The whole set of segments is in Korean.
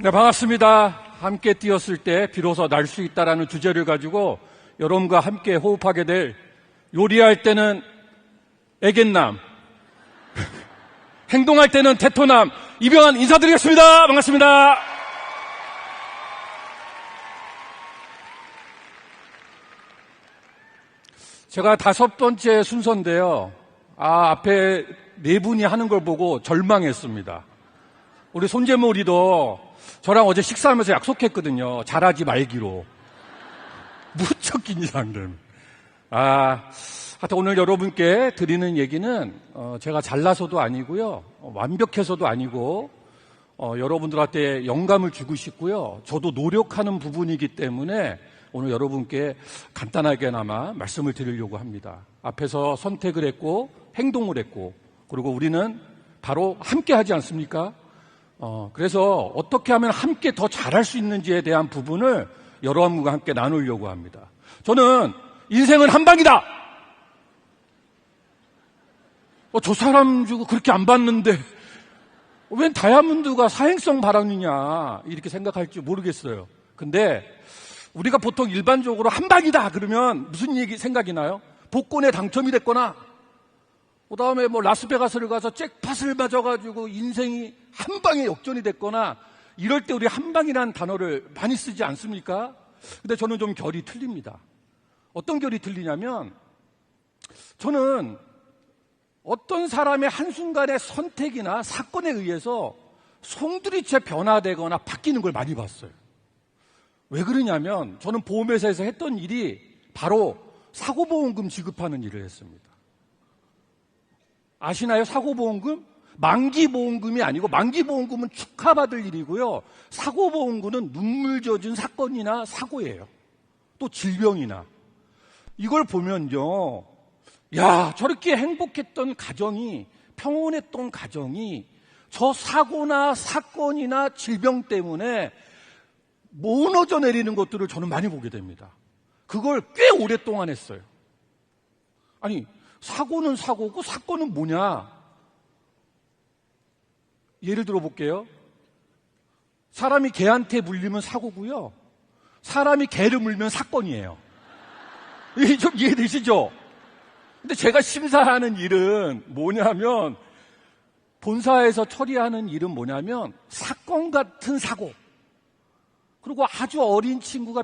네, 반갑습니다. 함께 뛰었을 때 비로소 날 수 있다라는 주제를 가지고 여러분과 함께 호흡하게 될 요리할 때는 애견남, 행동할 때는 대토남, 이병환 인사드리겠습니다. 반갑습니다. 제가 5번째 순서인데요. 앞에 네 분이 하는 걸 보고 절망했습니다. 우리 손재모리도 저랑 어제 식사하면서 약속했거든요. 잘하지 말기로. 무척 긴장되는. 하여튼 오늘 여러분께 드리는 얘기는 제가 잘나서도 아니고요. 완벽해서도 아니고 여러분들한테 영감을 주고 싶고요. 저도 노력하는 부분이기 때문에 오늘 여러분께 간단하게나마 말씀을 드리려고 합니다. 앞에서 선택을 했고 행동을 했고 그리고 우리는 바로 함께 하지 않습니까? 그래서 어떻게 하면 함께 더 잘할 수 있는지에 대한 부분을 여러분과 함께 나누려고 합니다. 저는 인생은 한 방이다! 저 사람 주고 그렇게 안 봤는데 웬 다이아몬드가 사행성 발언이냐 이렇게 생각할지 모르겠어요. 근데 우리가 보통 일반적으로 한 방이다 그러면 무슨 얘기 생각이 나요? 복권에 당첨이 됐거나 그 다음에 라스베가스를 가서 잭팟을 맞아가지고 인생이 한 방에 역전이 됐거나 이럴 때 우리 한 방이라는 단어를 많이 쓰지 않습니까? 근데 저는 좀 결이 틀립니다. 어떤 결이 틀리냐면 저는 어떤 사람의 한순간의 선택이나 사건에 의해서 송두리째 변화되거나 바뀌는 걸 많이 봤어요. 왜 그러냐면 저는 보험회사에서 했던 일이 바로 사고보험금 지급하는 일을 했습니다. 아시나요? 사고보험금? 만기보험금이 아니고 만기보험금은 축하받을 일이고요. 사고보험금은 눈물 젖은 사건이나 사고예요. 또 질병이나. 이걸 보면요. 야, 저렇게 행복했던 가정이, 평온했던 가정이 저 사고나 사건이나 질병 때문에 무너져 내리는 것들을 저는 많이 보게 됩니다. 그걸 꽤 오랫동안 했어요. 아니, 사고는 사고고 사건은 뭐냐? 예를 들어 볼게요. 사람이 개한테 물리면 사고고요. 사람이 개를 물면 사건이에요. 이게 좀 이해되시죠? 근데 제가 심사하는 일은 뭐냐면 본사에서 처리하는 일은 뭐냐면 사건 같은 사고 그리고 아주 어린 친구가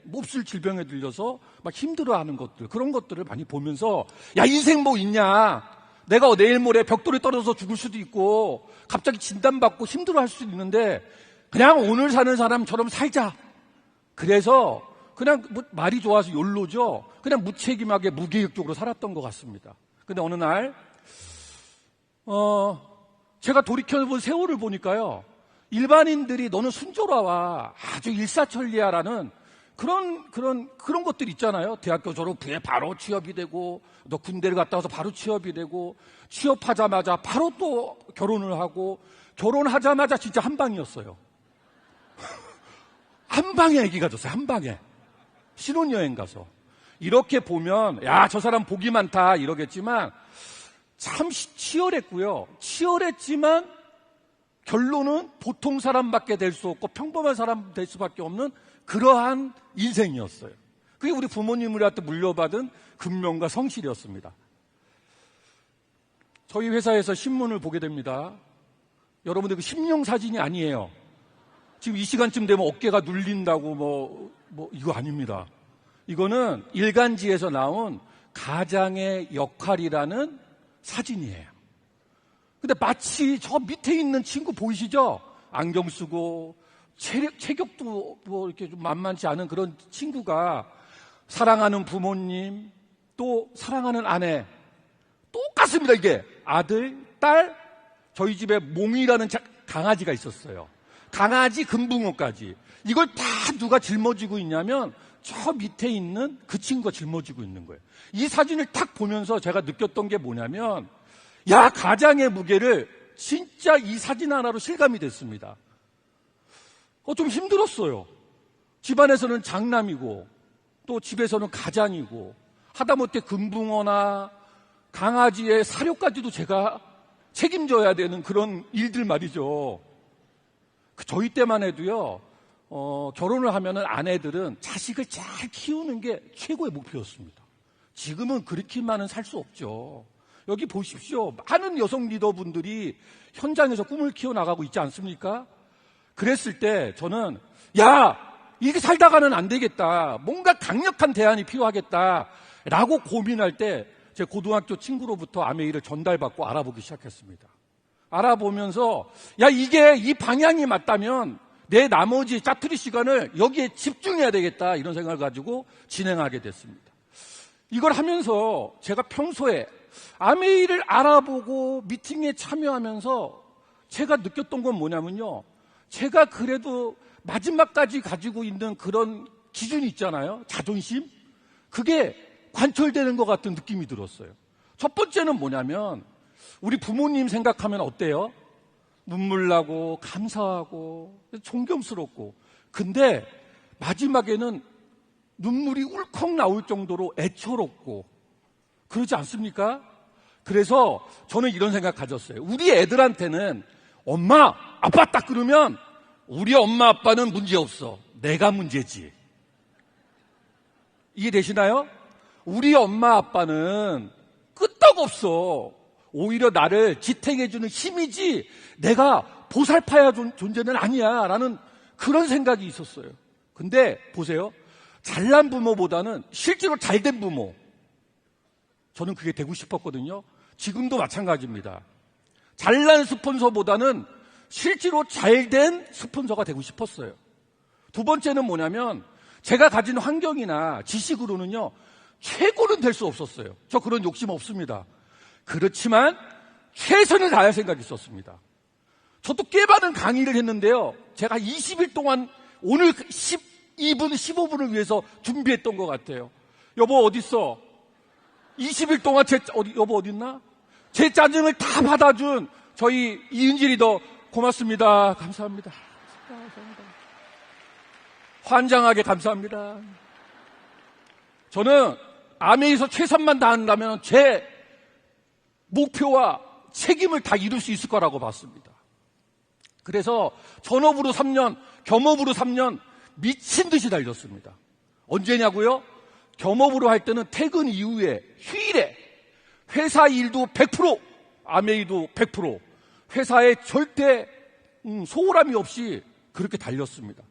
몹쓸 질병에 들려서 막 힘들어하는 것들, 그런 것들을 많이 보면서 야, 인생 뭐 있냐? 내가 내일 모레 벽돌에 떨어져서 죽을 수도 있고 갑자기 진단받고 힘들어할 수도 있는데 그냥 오늘 사는 사람처럼 살자. 그래서 그냥 말이 좋아서 욜로죠. 그냥 무책임하게 무계획적으로 살았던 것 같습니다. 근데 어느 날 제가 돌이켜본 세월을 보니까요. 일반인들이 너는 순조로워 아주 일사천리야라는 그런 것들 있잖아요. 대학교 졸업 후에 바로 취업이 되고 너 군대를 갔다 와서 바로 취업이 되고 취업하자마자 바로 또 결혼을 하고 결혼하자마자 진짜 한 방이었어요. 한 방에 아기가 졌어요. 한 방에. 신혼여행 가서. 이렇게 보면 야, 저 사람 복이 많다 이러겠지만 참 치열했고요. 치열했지만 결론은 보통 사람밖에 될 수 없고 평범한 사람 될 수밖에 없는 그러한 인생이었어요. 그게 우리 부모님들한테 물려받은 근면과 성실이었습니다. 저희 회사에서 신문을 보게 됩니다. 여러분들 그 심령 사진이 아니에요. 지금 이 시간쯤 되면 어깨가 눌린다고 이거 아닙니다. 이거는 일간지에서 나온 가장의 역할이라는 사진이에요. 근데 마치 저 밑에 있는 친구 보이시죠? 안경 쓰고 체격도 이렇게 좀 만만치 않은 그런 친구가 사랑하는 부모님 또 사랑하는 아내 똑같습니다. 이게 아들, 딸, 저희 집에 몽이라는 강아지가 있었어요. 강아지, 금붕어까지. 이걸 다 누가 짊어지고 있냐면 저 밑에 있는 그 친구가 짊어지고 있는 거예요. 이 사진을 딱 보면서 제가 느꼈던 게 뭐냐면 야, 가장의 무게를 진짜 이 사진 하나로 실감이 됐습니다. 좀 힘들었어요. 집안에서는 장남이고 또 집에서는 가장이고 하다못해 금붕어나 강아지의 사료까지도 제가 책임져야 되는 그런 일들 말이죠. 저희 때만 해도요, 결혼을 하면은 아내들은 자식을 잘 키우는 게 최고의 목표였습니다. 지금은 그렇게만은 살 수 없죠. 여기 보십시오. 많은 여성 리더분들이 현장에서 꿈을 키워나가고 있지 않습니까? 그랬을 때 저는 이렇게 살다가는 안 되겠다. 뭔가 강력한 대안이 필요하겠다. 라고 고민할 때 제 고등학교 친구로부터 아메이를 전달받고 알아보기 시작했습니다. 알아보면서 이 방향이 맞다면 내 나머지 짜투리 시간을 여기에 집중해야 되겠다. 이런 생각을 가지고 진행하게 됐습니다. 이걸 하면서 제가 평소에 아메이를 알아보고 미팅에 참여하면서 제가 느꼈던 건 뭐냐면요. 제가 그래도 마지막까지 가지고 있는 그런 기준이 있잖아요. 자존심? 그게 관철되는 것 같은 느낌이 들었어요. 첫 번째는 뭐냐면 우리 부모님 생각하면 어때요? 눈물 나고 감사하고 존경스럽고, 근데 마지막에는 눈물이 울컥 나올 정도로 애처롭고 그러지 않습니까? 그래서 저는 이런 생각 가졌어요. 우리 애들한테는 엄마, 아빠 딱 그러면 우리 엄마 아빠는 문제없어. 내가 문제지. 이해되시나요? 우리 엄마 아빠는 끄떡없어. 오히려 나를 지탱해주는 힘이지 내가 보살파야 존재는 아니야 라는 그런 생각이 있었어요. 근데 보세요. 잘난 부모보다는 실제로 잘된 부모, 저는 그게 되고 싶었거든요. 지금도 마찬가지입니다. 잘난 스폰서보다는 실제로 잘된 스폰서가 되고 싶었어요. 두 번째는 뭐냐면 제가 가진 환경이나 지식으로는요, 최고는 될 수 없었어요. 저 그런 욕심 없습니다. 그렇지만 최선을 다할 생각이 있었습니다. 저도 꽤 많은 강의를 했는데요. 제가 20일 동안 오늘 12분, 15분을 위해서 준비했던 것 같아요. 여보 어딨어? 20일 동안 여보 어딨나? 제 짜증을 다 받아준 저희 이은지 리더 고맙습니다. 감사합니다. 환장하게 감사합니다. 저는 아메이에서 최선만 다한다면 제 목표와 책임을 다 이룰 수 있을 거라고 봤습니다. 그래서 전업으로 3년, 겸업으로 3년 미친 듯이 달렸습니다. 언제냐고요? 겸업으로 할 때는 퇴근 이후에 휴일에 회사 일도 100%, 아메이도 100%, 회사에 절대 소홀함이 없이 그렇게 달렸습니다.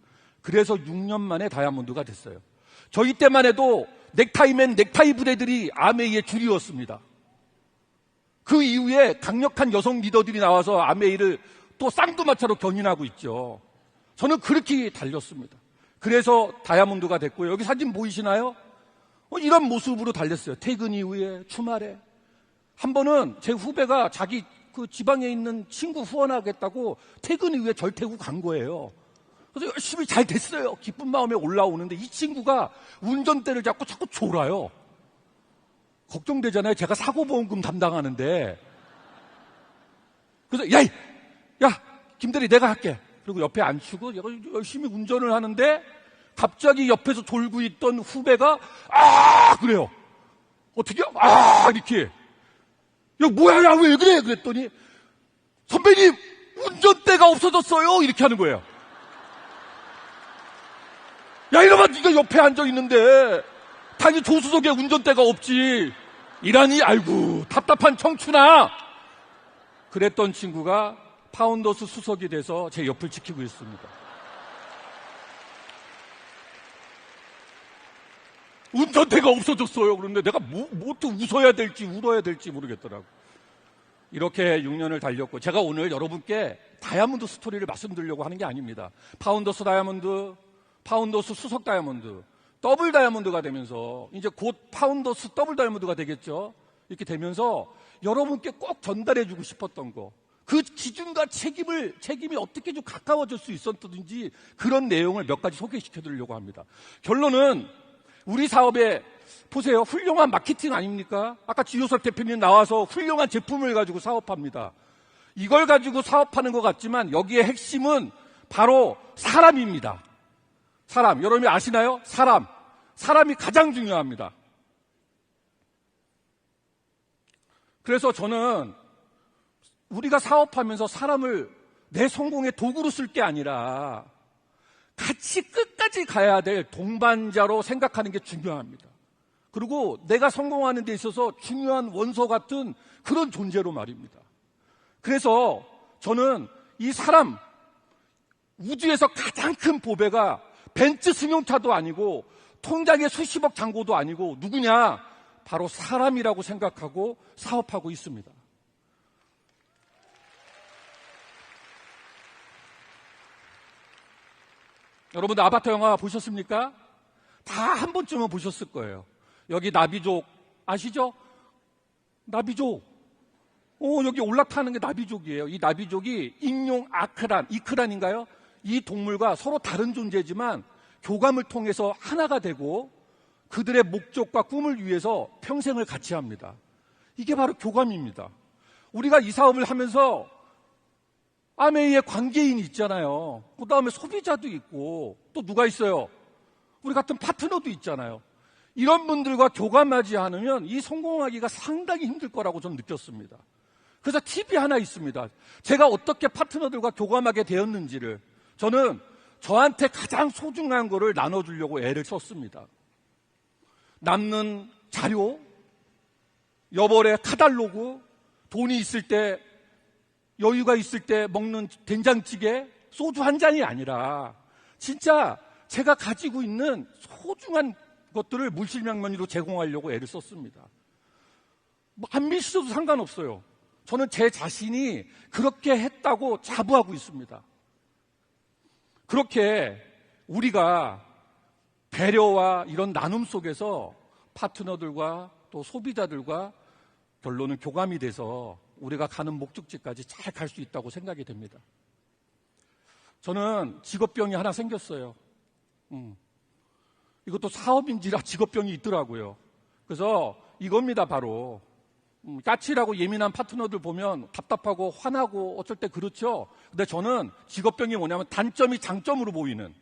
그래서 6년 만에 다이아몬드가 됐어요. 저희 때만 해도 넥타이맨 넥타이 부대들이 아메이의 주류였습니다. 그 이후에 강력한 여성 리더들이 나와서 아메이를 또 쌍두마차로 견인하고 있죠. 저는 그렇게 달렸습니다. 그래서 다이아몬드가 됐고요. 여기 사진 보이시나요? 이런 모습으로 달렸어요. 퇴근 이후에 주말에. 한 번은 제 후배가 자기 그 지방에 있는 친구 후원하겠다고 퇴근 이후에 절 태우고 간 거예요. 그래서 열심히 잘 됐어요. 기쁜 마음에 올라오는데 이 친구가 운전대를 잡고 자꾸 졸아요. 걱정되잖아요. 제가 사고보험금 담당하는데. 그래서 야 김대리 내가 할게. 그리고 옆에 앉히고 열심히 운전을 하는데 갑자기 옆에서 졸고 있던 후배가 그래요. 어떻게요? 이렇게. 야 뭐야 왜 그래? 그랬더니 선배님 운전대가 없어졌어요. 이렇게 하는 거예요. 야 이놈아 네가 옆에 앉아있는데 당연히 조수석에 운전대가 없지. 이라니 아이고 답답한 청춘아. 그랬던 친구가 파운더스 수석이 돼서 제 옆을 지키고 있습니다. 운전대가 없어졌어요. 그런데 내가 또 웃어야 될지 울어야 될지 모르겠더라고. 이렇게 6년을 달렸고, 제가 오늘 여러분께 다이아몬드 스토리를 말씀드리려고 하는 게 아닙니다. 파운더스 다이아몬드, 파운더스 수석 다이아몬드, 더블 다이아몬드가 되면서 이제 곧 파운더스 더블 다이아몬드가 되겠죠. 이렇게 되면서 여러분께 꼭 전달해주고 싶었던 거, 그 기준과 책임이 어떻게 좀 가까워질 수 있었든지 그런 내용을 몇 가지 소개시켜드리려고 합니다. 결론은 우리 사업에 보세요. 훌륭한 마케팅 아닙니까? 아까 지효섭 대표님 나와서 훌륭한 제품을 가지고 사업합니다. 이걸 가지고 사업하는 것 같지만 여기에 핵심은 바로 사람입니다. 사람, 여러분이 아시나요? 사람이 가장 중요합니다. 그래서 저는 우리가 사업하면서 사람을 내 성공의 도구로 쓸 게 아니라 같이 끝까지 가야 될 동반자로 생각하는 게 중요합니다. 그리고 내가 성공하는 데 있어서 중요한 원소 같은 그런 존재로 말입니다. 그래서 저는 이 사람, 우주에서 가장 큰 보배가 벤츠 승용차도 아니고 통장에 수십억 잔고도 아니고 누구냐? 바로 사람이라고 생각하고 사업하고 있습니다. 여러분들 아바타 영화 보셨습니까? 다 한 번쯤은 보셨을 거예요. 여기 나비족 아시죠? 나비족. 여기 올라타는 게 나비족이에요. 이 나비족이 익룡 이크란인가요? 이 동물과 서로 다른 존재지만 교감을 통해서 하나가 되고 그들의 목적과 꿈을 위해서 평생을 같이 합니다. 이게 바로 교감입니다. 우리가 이 사업을 하면서 아메이의 관계인이 있잖아요. 그 다음에 소비자도 있고 또 누가 있어요? 우리 같은 파트너도 있잖아요. 이런 분들과 교감하지 않으면 이 성공하기가 상당히 힘들 거라고 저는 느꼈습니다. 그래서 팁이 하나 있습니다. 제가 어떻게 파트너들과 교감하게 되었는지를 저는 저한테 가장 소중한 거를 나눠주려고 애를 썼습니다. 남는 자료, 여벌의 카달로그, 돈이 있을 때, 여유가 있을 때 먹는 된장찌개, 소주 한 잔이 아니라 진짜 제가 가지고 있는 소중한 것들을 물실명면으로 제공하려고 애를 썼습니다. 안 믿으셔도 상관없어요. 저는 제 자신이 그렇게 했다고 자부하고 있습니다. 그렇게 우리가 배려와 이런 나눔 속에서 파트너들과 또 소비자들과 결론은 교감이 돼서 우리가 가는 목적지까지 잘 갈 수 있다고 생각이 됩니다. 저는 직업병이 하나 생겼어요. 이것도 사업인지라 직업병이 있더라고요. 그래서 이겁니다, 바로. 까칠하고 예민한 파트너들 보면 답답하고 화나고 어쩔 때 그렇죠. 근데 저는 직업병이 뭐냐면 단점이 장점으로 보이는,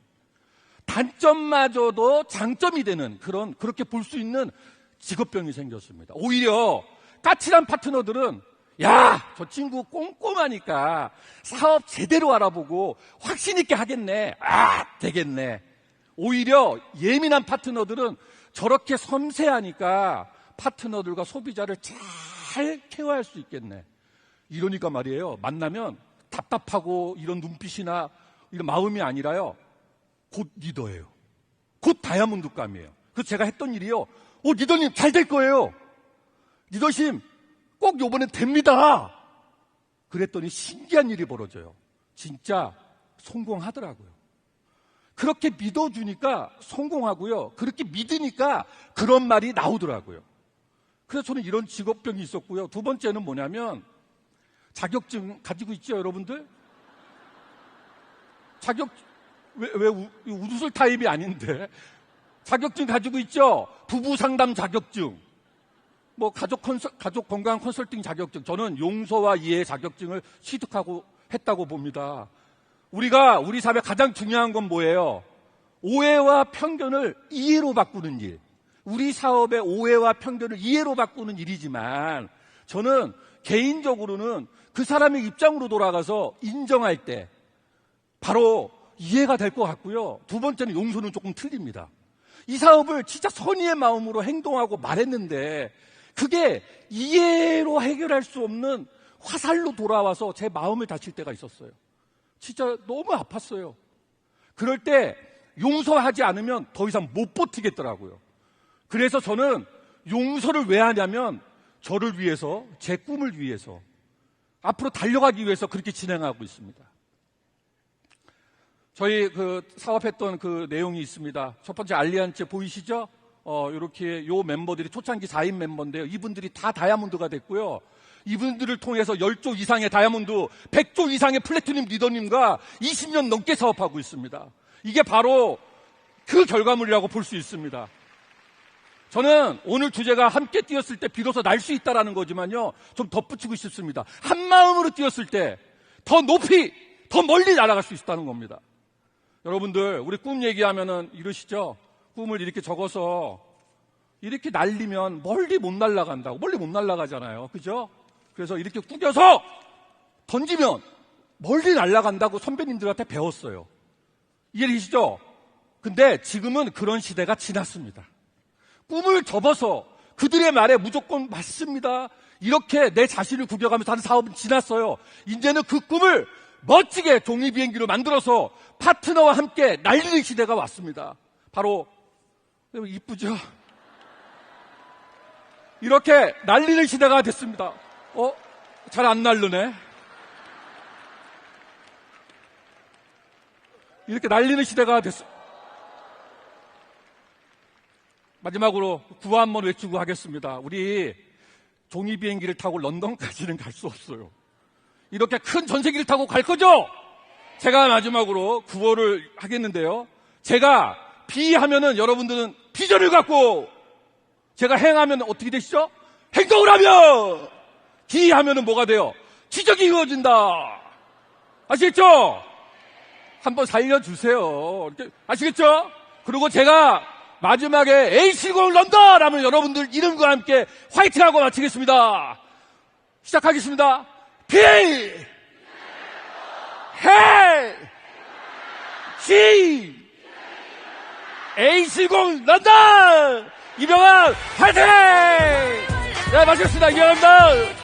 단점마저도 장점이 되는 그렇게 볼 수 있는 직업병이 생겼습니다. 오히려 까칠한 파트너들은 야, 저 친구 꼼꼼하니까 사업 제대로 알아보고 확신 있게 하겠네. 되겠네. 오히려 예민한 파트너들은 저렇게 섬세하니까 파트너들과 소비자를 잘 케어할 수 있겠네. 이러니까 말이에요. 만나면 답답하고 이런 눈빛이나 이런 마음이 아니라요. 곧 리더예요. 곧 다이아몬드감이에요. 그래서 제가 했던 일이요. 리더님 잘 될 거예요. 리더십 꼭 요번엔 됩니다. 그랬더니 신기한 일이 벌어져요. 진짜 성공하더라고요. 그렇게 믿어주니까 성공하고요. 그렇게 믿으니까 그런 말이 나오더라고요. 그래서 저는 이런 직업병이 있었고요. 두 번째는 뭐냐면 자격증 가지고 있죠, 여러분들? 왜 웃을 타입이 아닌데 자격증 가지고 있죠? 부부 상담 자격증, 뭐 가족 건강 컨설팅 자격증. 저는 용서와 이해 자격증을 취득하고 했다고 봅니다. 우리가 우리 사회에 가장 중요한 건 뭐예요? 오해와 편견을 이해로 바꾸는 일. 우리 사업의 오해와 편견을 이해로 바꾸는 일이지만 저는 개인적으로는 그 사람의 입장으로 돌아가서 인정할 때 바로 이해가 될 것 같고요. 두 번째는 용서는 조금 틀립니다. 이 사업을 진짜 선의의 마음으로 행동하고 말했는데 그게 이해로 해결할 수 없는 화살로 돌아와서 제 마음을 다칠 때가 있었어요. 진짜 너무 아팠어요. 그럴 때 용서하지 않으면 더 이상 못 버티겠더라고요. 그래서 저는 용서를 왜 하냐면 저를 위해서, 제 꿈을 위해서, 앞으로 달려가기 위해서 그렇게 진행하고 있습니다. 저희 사업했던 그 내용이 있습니다. 첫 번째 알리안츠 보이시죠? 이렇게 요 멤버들이 초창기 4인 멤버인데요. 이분들이 다 다이아몬드가 됐고요. 이분들을 통해서 10조 이상의 다이아몬드, 100조 이상의 플래티넘 리더님과 20년 넘게 사업하고 있습니다. 이게 바로 그 결과물이라고 볼 수 있습니다. 저는 오늘 주제가 함께 뛰었을 때 비로소 날 수 있다라는 거지만요. 좀 덧붙이고 싶습니다. 한 마음으로 뛰었을 때 더 높이, 더 멀리 날아갈 수 있다는 겁니다. 여러분들, 우리 꿈 얘기하면은 이러시죠? 꿈을 이렇게 적어서 이렇게 날리면 멀리 못 날아간다고. 멀리 못 날아가잖아요. 그죠? 그래서 이렇게 구겨서 던지면 멀리 날아간다고 선배님들한테 배웠어요. 이해되시죠? 근데 지금은 그런 시대가 지났습니다. 꿈을 접어서 그들의 말에 무조건 맞습니다, 이렇게 내 자신을 구겨가면서 하는 사업은 지났어요. 이제는 그 꿈을 멋지게 종이비행기로 만들어서 파트너와 함께 날리는 시대가 왔습니다. 바로, 이쁘죠? 이렇게 날리는 시대가 됐습니다. 잘 안 날르네. 이렇게 날리는 시대가 됐습니다. 마지막으로 구호 한번 외치고 하겠습니다. 우리 종이 비행기를 타고 런던까지는 갈 수 없어요. 이렇게 큰 전세기를 타고 갈 거죠? 제가 마지막으로 구호를 하겠는데요. 제가 비하면은 여러분들은 비전을 갖고, 제가 행하면 어떻게 되시죠? 행동을 하면, 기하면은 뭐가 돼요? 기적이 이루어진다. 아시겠죠? 한번 살려주세요. 아시겠죠? 그리고 제가 마지막에 A70 런던 하면 여러분들 이름과 함께 화이팅하고 마치겠습니다. 시작하겠습니다. B 해 G A70 런던 이병헌 화이팅! 네, 마치겠습니다. 이병헌입니다.